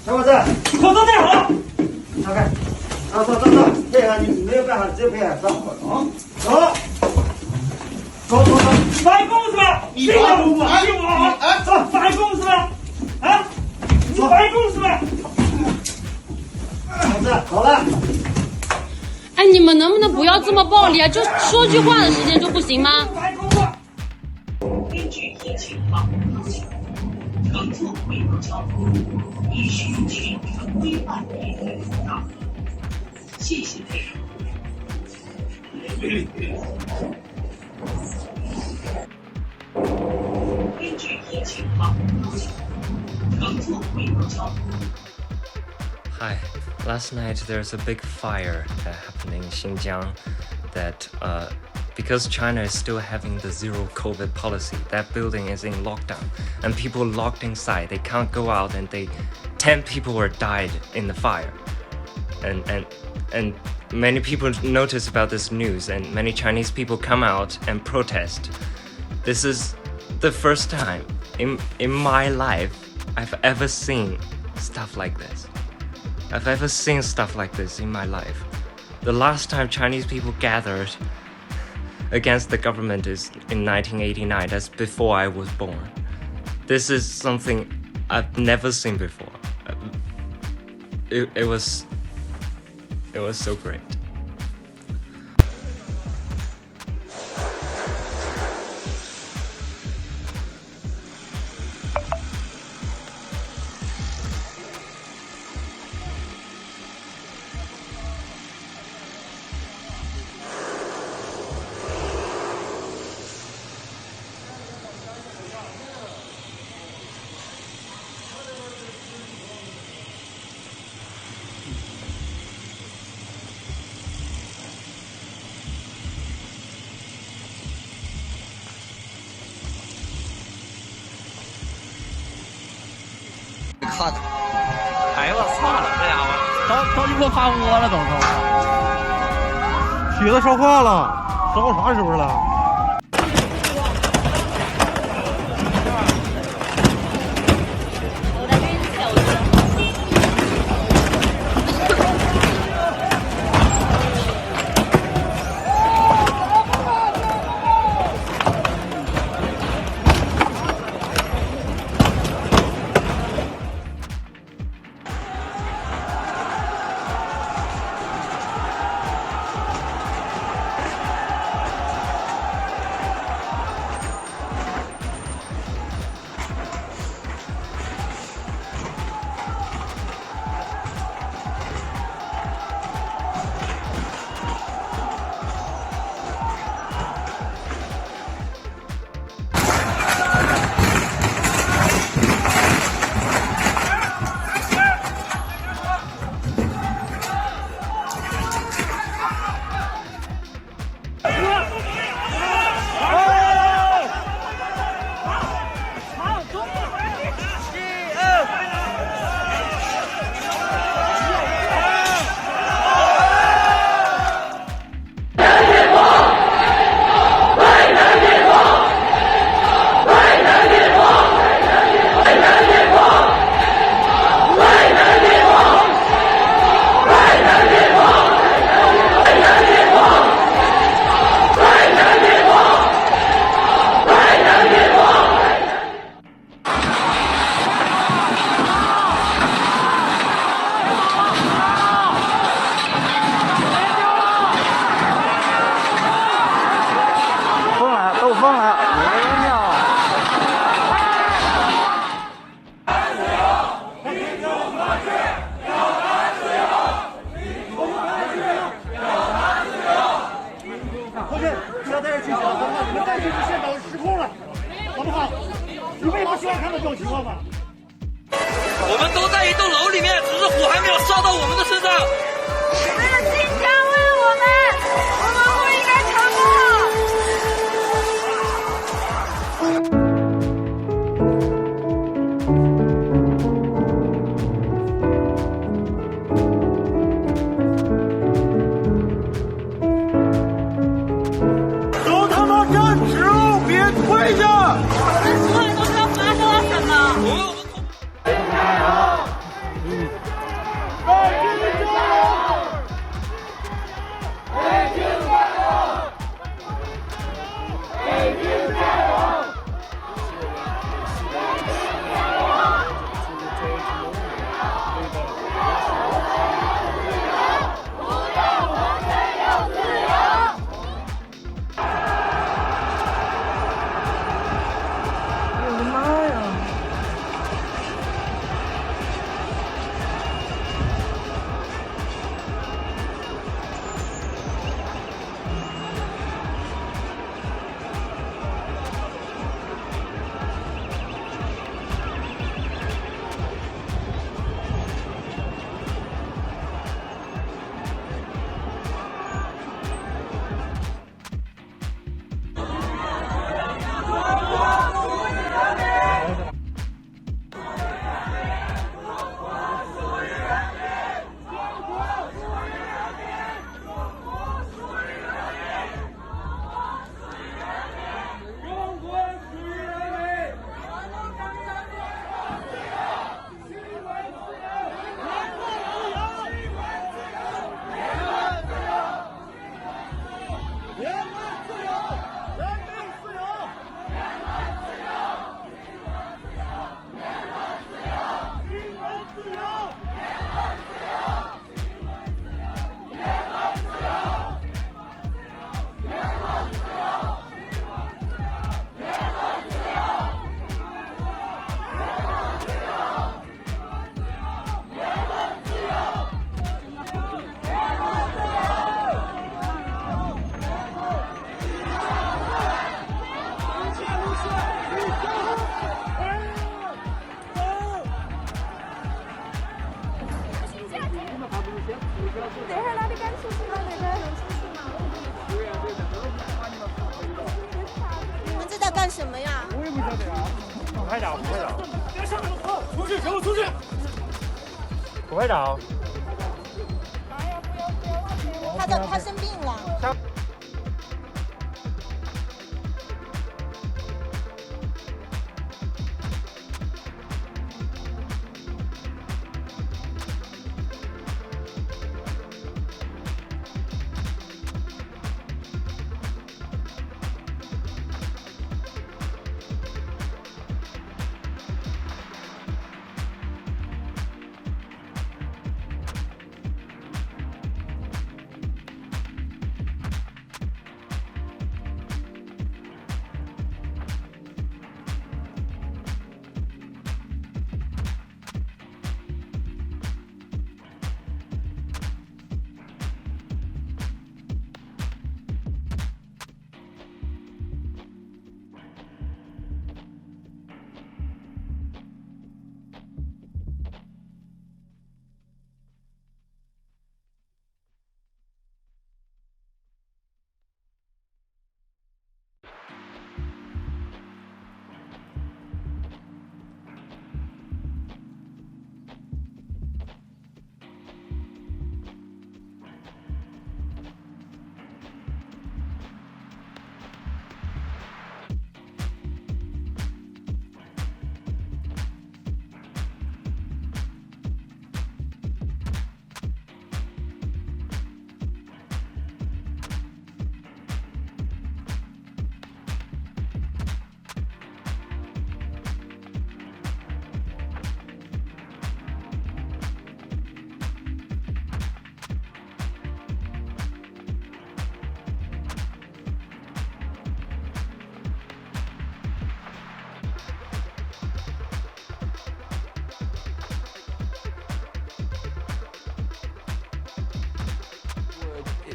小伙子，口罩戴好了。拿开。走，配合你没有办法，直接配合，走。走。反共是吧？你反共吗？信我啊！走，反共是吧？啊，你反共是吧？小子，好了。哎，你们能不能不要这么暴力啊？就说句话的时间就不行吗？根据疫情防控要求，乘坐轨道交通必须全程规范佩戴口罩。谢谢配合。根据疫情防控要求，乘坐轨道交通。Hi. Last night there's a big fire that happened in Xinjiang that because China is still having the zero COVID policy, that building is in lockdown and people locked inside. They can't go out and 10 people were died in the fire. And many people notice about this news and many Chinese people come out and protest. This is the first time in my life I've ever seen stuff like this. I've ever seen stuff like this in my life. The last time Chinese people gathered against the government is in 1989. That's before I was born. This is something I've never seen before. It was so great.看的，哎呦我操了，这家伙着急给我趴窝了，都起子烧化了，烧啥时候了？我们都在一栋楼里面，只是火还没有烧到我们的身上。为了新疆，为了我们不应该沉默。都他妈站直，别跪下！这所有都知道发生了什么。加油！拍照，不拍照，别上头，出去，给我出去！不拍照。他生病了。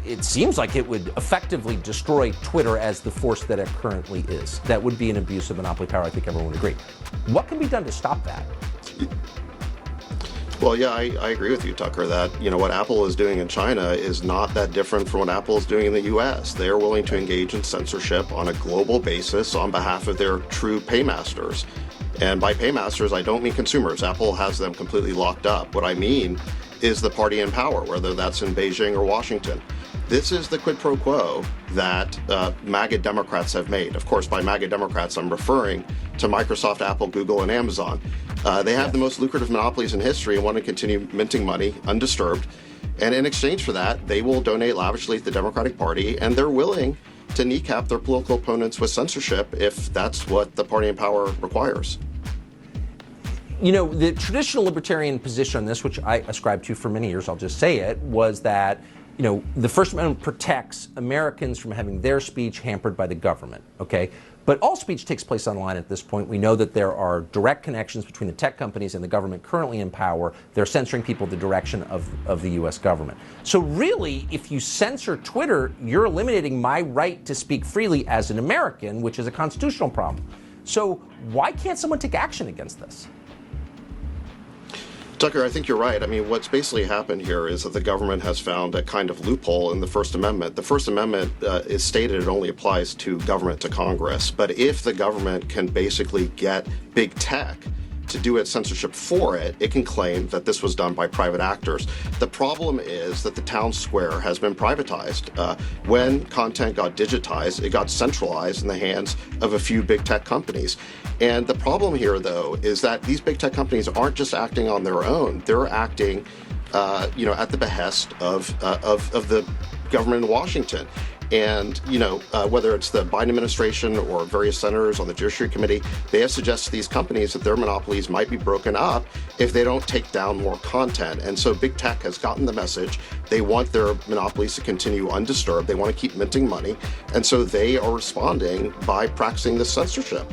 It seems like it would effectively destroy Twitter as the force that it currently is. That would be an abuse of monopoly power. I think everyone would agree. What can be done to stop that? Well, yeah, I agree with you, Tucker, that, what Apple is doing in China is not that different from what Apple is doing in the U.S. They are willing to engage in censorship on a global basis on behalf of their true paymasters. And by paymasters, I don't mean consumers. Apple has them completely locked up. What I mean is the party in power, whether that's in Beijing or Washington. This is the quid pro quo that MAGA Democrats have made. Of course, by MAGA Democrats, I'm referring to Microsoft, Apple, Google, and Amazon. They have the most lucrative monopolies in history and want to continue minting money undisturbed. And in exchange for that, they will donate lavishly to the Democratic Party, and they're willing to kneecap their political opponents with censorship if that's what the party in power requires. The traditional libertarian position on this, which I ascribed to for many years, I'll just say it, was that the First Amendment protects Americans from having their speech hampered by the government, okay? But all speech takes place online at this point. We know that there are direct connections between the tech companies and the government currently in power. They're censoring people the direction of the U.S. government. So really, if you censor Twitter, you're eliminating my right to speak freely as an American, which is a constitutional problem. So why can't someone take action against this? Tucker, I think you're right. I mean, what's basically happened here is that the government has found a kind of loophole in the First Amendment. The First Amendment is stated it only applies to government, to Congress. But if the government can basically get big tech to do its censorship for it, it can claim that this was done by private actors. The problem is that the town square has been privatized. When content got digitized, it got centralized in the hands of a few big tech companies. And the problem here, though, is that these big tech companies aren't just acting on their own. They're acting, at the behest of the government in Washington. And, whether it's the Biden administration or various senators on the Judiciary Committee, they have suggested to these companies that their monopolies might be broken up if they don't take down more content. And so big tech has gotten the message. They want their monopolies to continue undisturbed. They want to keep minting money. And so they are responding by practicing this censorship.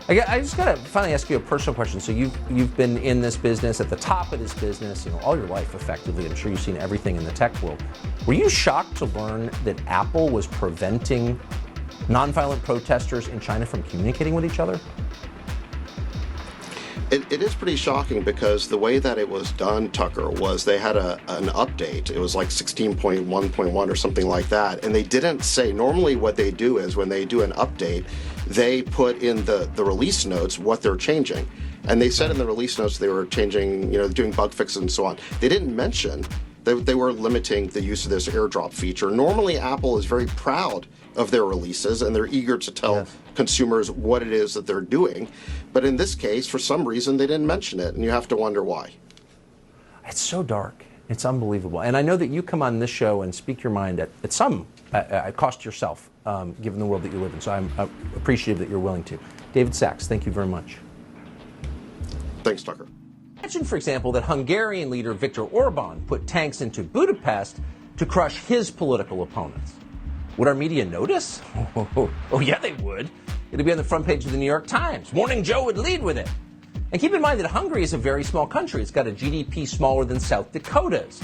I just got to finally ask you a personal question. So you've been in this business, at the top of this business, all your life effectively. I'm sure you've seen everything in the tech world. Were you shocked to learn that Apple was preventing nonviolent protesters in China from communicating with each other? It is pretty shocking because the way that it was done, Tucker, was they had an update. It was like 16.1.1 or something like that. And they didn't say, normally what they do is when they do an update, they put in the release notes what they're changing. And they said in the release notes they were changing, doing bug fixes and so on. They didn't mention that they were limiting the use of this AirDrop feature. Normally, Apple is very proud of their releases and they're eager to tell consumers what it is that they're doing. But in this case, for some reason, they didn't mention it, and you have to wonder why. It's so dark. It's unbelievable. And I know that you come on this show and speak your mind at some cost to yourself, given the world that you live in. So I'm appreciative that you're willing to. David Sachs, thank you very much. Thanks, Tucker. Imagine, for example, that Hungarian leader Viktor Orban put tanks into Budapest to crush his political opponents. Would our media notice? Oh, yeah, they would. It'd be on the front page of the New York Times. Morning Joe would lead with it. And keep in mind that Hungary is a very small country. It's got a GDP smaller than South Dakota's.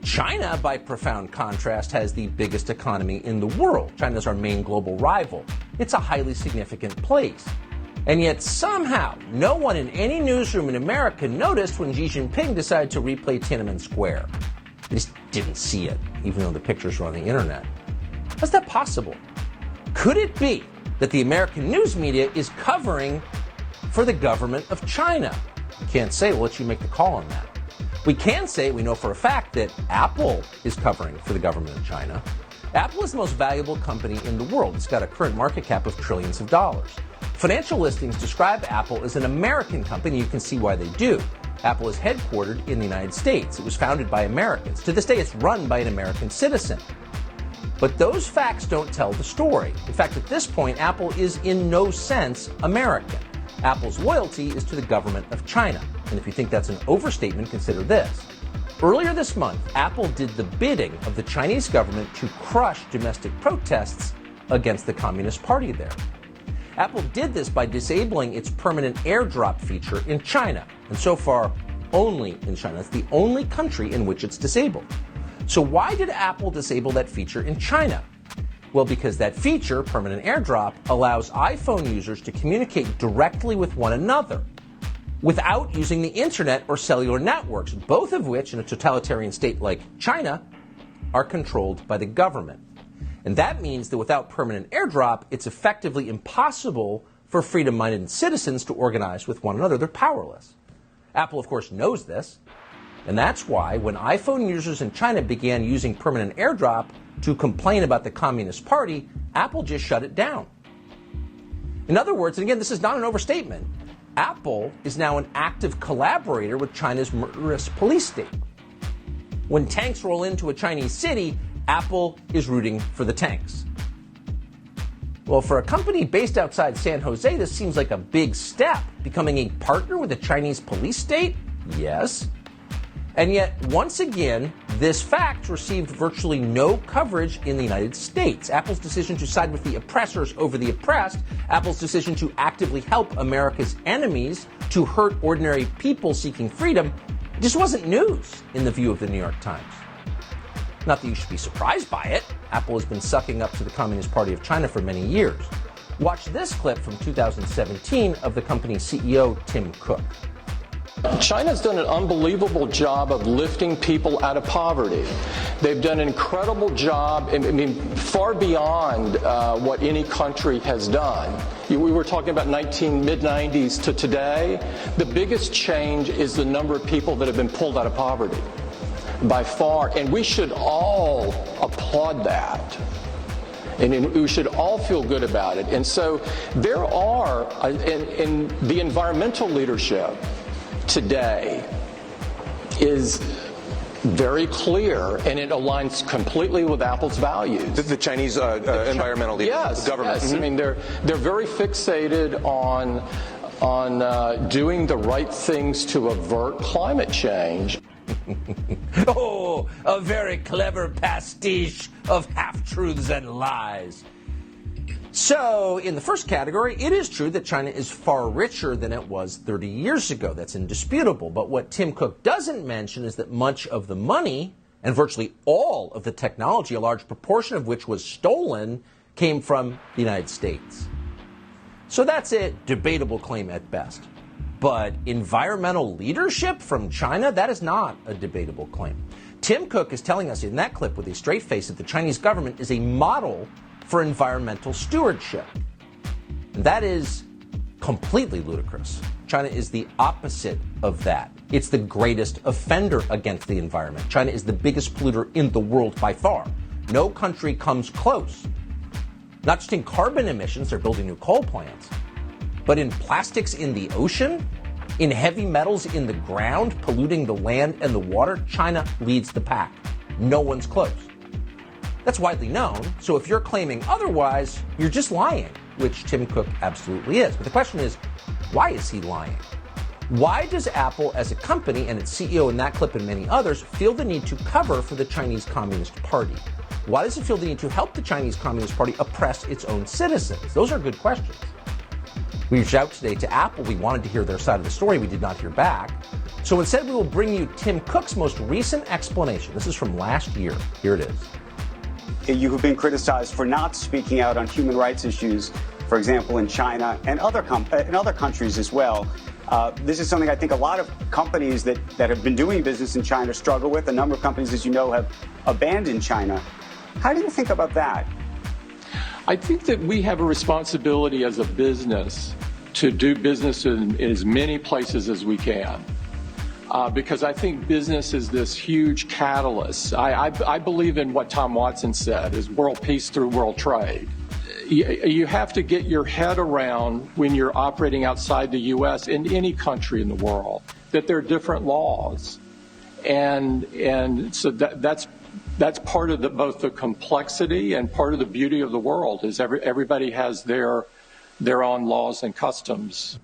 China, by profound contrast, has the biggest economy in the world. China's our main global rival. It's a highly significant place. And yet somehow, no one in any newsroom in America noticed when Xi Jinping decided to replay Tiananmen Square. They just didn't see it, even though the pictures were on the internet. How's that possible? Could it be that the American news media is covering for the government of China? We can't say. We'll let you make the call on that. We can say, we know for a fact, that Apple is covering for the government of China. Apple is the most valuable company in the world. It's got a current market cap of trillions of dollars. Financial listings describe Apple as an American company. You can see why they do. Apple is headquartered in the United States. It was founded by Americans. To this day, it's run by an American citizen. But those facts don't tell the story. In fact, at this point, Apple is in no sense American. Apple's loyalty is to the government of China. And if you think that's an overstatement, consider this. Earlier this month, Apple did the bidding of the Chinese government to crush domestic protests against the Communist Party there. Apple did this by disabling its permanent AirDrop feature in China, and so far only in China. It's the only country in which it's disabled. So why did Apple disable that feature in China? Well, because that feature, permanent AirDrop, allows iPhone users to communicate directly with one another without using the internet or cellular networks, both of which, in a totalitarian state like China, are controlled by the government. And that means that without permanent AirDrop, it's effectively impossible for freedom-minded citizens to organize with one another. They're powerless. Apple, of course, knows this. And that's why when iPhone users in China began using permanent AirDrop to complain about the Communist Party, Apple just shut it down. In other words, and again, this is not an overstatement, Apple is now an active collaborator with China's murderous police state. When tanks roll into a Chinese city, Apple is rooting for the tanks. Well, for a company based outside San Jose, this seems like a big step. Becoming a partner with a Chinese police state? Yes. And yet, once again, this fact received virtually no coverage in the United States. Apple's decision to side with the oppressors over the oppressed, Apple's decision to actively help America's enemies, to hurt ordinary people seeking freedom, just wasn't news in the view of the New York Times. Not that you should be surprised by it. Apple has been sucking up to the Communist Party of China for many years. Watch this clip from 2017 of the company's CEO, Tim Cook. China's done an unbelievable job of lifting people out of poverty. They've done an incredible job, I mean, far beyond what any country has done. We were talking about mid-90s to today. The biggest change is the number of people that have been pulled out of poverty, by far. And we should all applaud that. And we should all feel good about it. And so there are, in the environmental leadership today is very clear, and it aligns completely with Apple's values. The Chinese environmental leaders, yes, government. Yes. I mean, they're very fixated on doing the right things to avert climate change. Oh, a very clever pastiche of half-truths and lies. So, in the first category, it is true that China is far richer than it was 30 years ago. That's indisputable. But what Tim Cook doesn't mention is that much of the money, and virtually all of the technology, a large proportion of which was stolen, came from the United States. So that's a debatable claim at best. But environmental leadership from China, that is not a debatable claim. Tim Cook is telling us in that clip with a straight face that the Chinese government is a model for environmental stewardship. And that is completely ludicrous. China is the opposite of that. It's the greatest offender against the environment. China is the biggest polluter in the world by far. No country comes close. Not just in carbon emissions, they're building new coal plants, but in plastics in the ocean, in heavy metals in the ground, polluting the land and the water, China leads the pack. No one's close. That's widely known, so if you're claiming otherwise, you're just lying, which Tim Cook absolutely is. But the question is, why is he lying? Why does Apple as a company and its CEO in that clip and many others feel the need to cover for the Chinese Communist Party? Why does it feel the need to help the Chinese Communist Party oppress its own citizens? Those are good questions. We reached out today to Apple. We wanted to hear their side of the story. We did not hear back. So instead, we will bring you Tim Cook's most recent explanation. This is from last year. Here it is. You have been criticized for not speaking out on human rights issues, for example, in China and other countries as well. This is something I think a lot of companies that have been doing business in China struggle with. A number of companies, as you know, have abandoned China. How do you think about that? I think that we have a responsibility as a business to do business in as many places as we can. Because I think business is this huge catalyst. I believe in what Tom Watson said, is world peace through world trade. You have to get your head around when you're operating outside the U.S. in any country in the world, that there are different laws. And so that's part of both the complexity and part of the beauty of the world is everybody has their own laws and customs.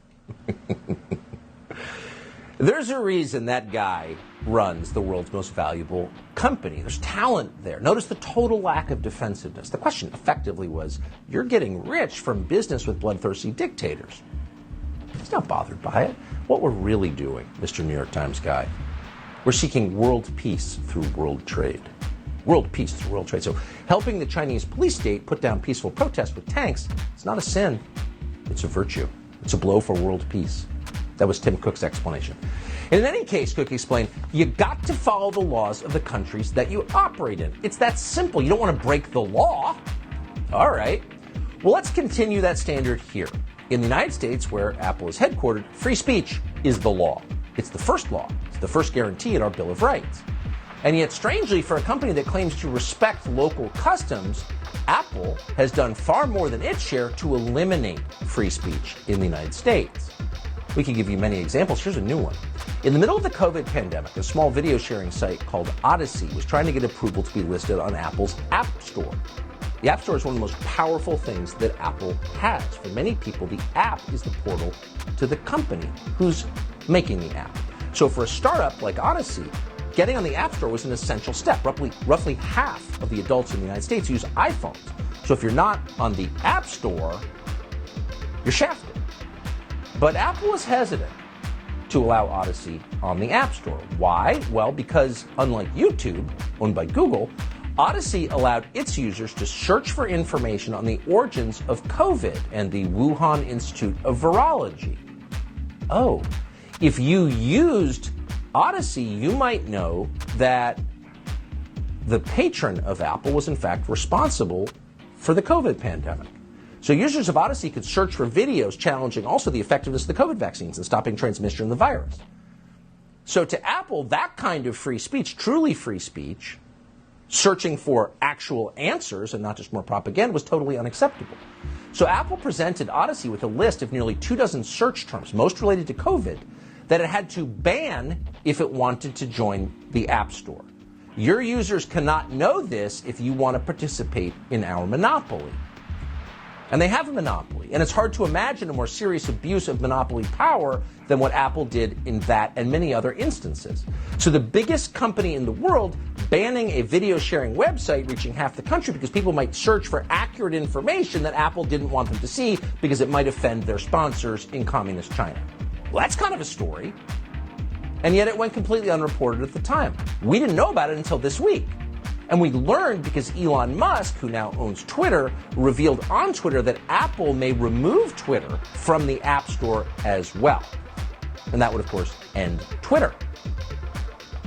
There's a reason that guy runs the world's most valuable company. There's talent there. Notice the total lack of defensiveness. The question effectively was, you're getting rich from business with bloodthirsty dictators. He's not bothered by it. What we're really doing, Mr. New York Times guy, we're seeking world peace through world trade. World peace through world trade. So helping the Chinese police state put down peaceful protests with tanks, it's not a sin. It's a virtue. It's a blow for world peace. That was Tim Cook's explanation. And in any case, Cook explained, you got to follow the laws of the countries that you operate in. It's that simple. You don't want to break the law. All right. Well, let's continue that standard here. In the United States, where Apple is headquartered, free speech is the law. It's the first law. It's the first guarantee in our Bill of Rights. And yet, strangely, for a company that claims to respect local customs, Apple has done far more than its share to eliminate free speech in the United States. We can give you many examples. Here's a new one. In the middle of the COVID pandemic, a small video sharing site called Odyssey was trying to get approval to be listed on Apple's App Store. The App Store is one of the most powerful things that Apple has. For many people, the app is the portal to the company who's making the app. So for a startup like Odyssey, getting on the App Store was an essential step. Roughly half of the adults in the United States use iPhones. So if you're not on the App Store, you're shafted. But Apple is hesitant to allow Odyssey on the App Store. Why? Well, because unlike YouTube, owned by Google, Odyssey allowed its users to search for information on the origins of COVID and the Wuhan Institute of Virology. Oh, if you used Odyssey, you might know that the patron of Apple was in fact responsible for the COVID pandemic. So users of Odyssey could search for videos challenging also the effectiveness of the COVID vaccines and stopping transmission of the virus. So to Apple, that kind of free speech, truly free speech, searching for actual answers and not just more propaganda, was totally unacceptable. So Apple presented Odyssey with a list of nearly 24 search terms, most related to COVID, that it had to ban if it wanted to join the App Store. Your users cannot know this if you want to participate in our monopoly. And they have a monopoly, and it's hard to imagine a more serious abuse of monopoly power than what Apple did in that and many other instances. So the biggest company in the world banning a video sharing website reaching half the country because people might search for accurate information that Apple didn't want them to see because it might offend their sponsors in communist China. Well, that's kind of a story. And yet it went completely unreported at the time. We didn't know about it until this week. And we learned because Elon Musk, who now owns Twitter, revealed on Twitter that Apple may remove Twitter from the App Store as well. And that would, of course, end Twitter.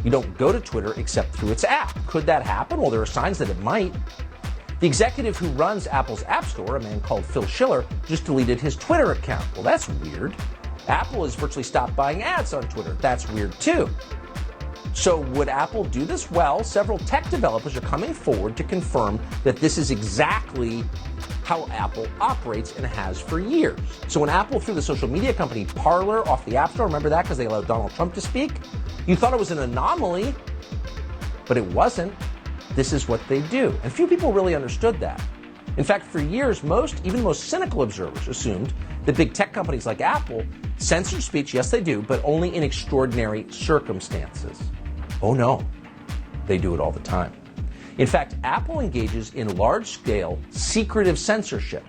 You don't go to Twitter except through its app. Could that happen? Well, there are signs that it might. The executive who runs Apple's App Store, a man called Phil Schiller, just deleted his Twitter account. Well, that's weird. Apple has virtually stopped buying ads on Twitter. That's weird, too. So would Apple do this? Well, several tech developers are coming forward to confirm that this is exactly how Apple operates and has for years. So when Apple threw the social media company Parler off the App Store, remember that because they allowed Donald Trump to speak? You thought it was an anomaly, but it wasn't. This is what they do. And few people really understood that. In fact, for years, even the most cynical observers assumed that big tech companies like Apple censor speech, yes they do, but only in extraordinary circumstances. Oh no, they do it all the time. In fact, Apple engages in large-scale secretive censorship.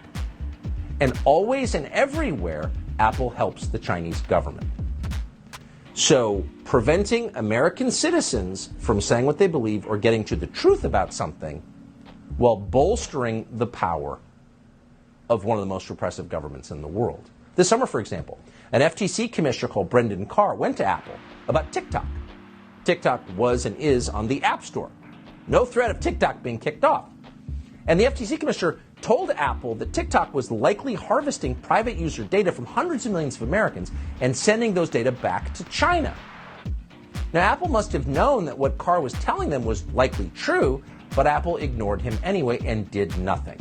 And always and everywhere, Apple helps the Chinese government. So preventing American citizens from saying what they believe or getting to the truth about something while bolstering the power of one of the most repressive governments in the world. This summer, for example, an FTC commissioner called Brendan Carr went to Apple about TikTok. TikTok was and is on the App Store. No threat of TikTok being kicked off. And the FTC commissioner told Apple that TikTok was likely harvesting private user data from hundreds of millions of Americans and sending those data back to China. Now, Apple must have known that what Carr was telling them was likely true, but Apple ignored him anyway and did nothing.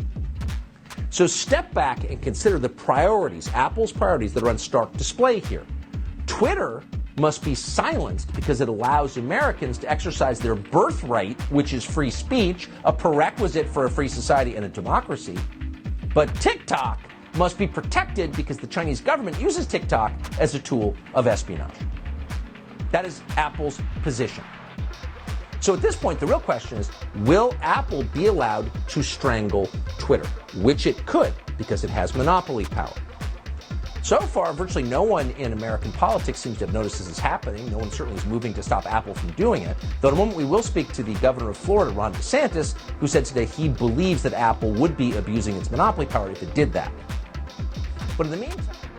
So step back and consider the priorities, Apple's priorities that are on stark display here. Twitter must be silenced because it allows Americans to exercise their birthright, which is free speech, a prerequisite for a free society and a democracy. But TikTok must be protected because the Chinese government uses TikTok as a tool of espionage. That is Apple's position. So at this point, the real question is, will Apple be allowed to strangle Twitter? Which it could, because it has monopoly power. So far, virtually no one in American politics seems to have noticed this is happening. No one certainly is moving to stop Apple from doing it. Though in a moment we will speak to the governor of Florida, Ron DeSantis, who said today he believes that Apple would be abusing its monopoly power if it did that. But in the meantime...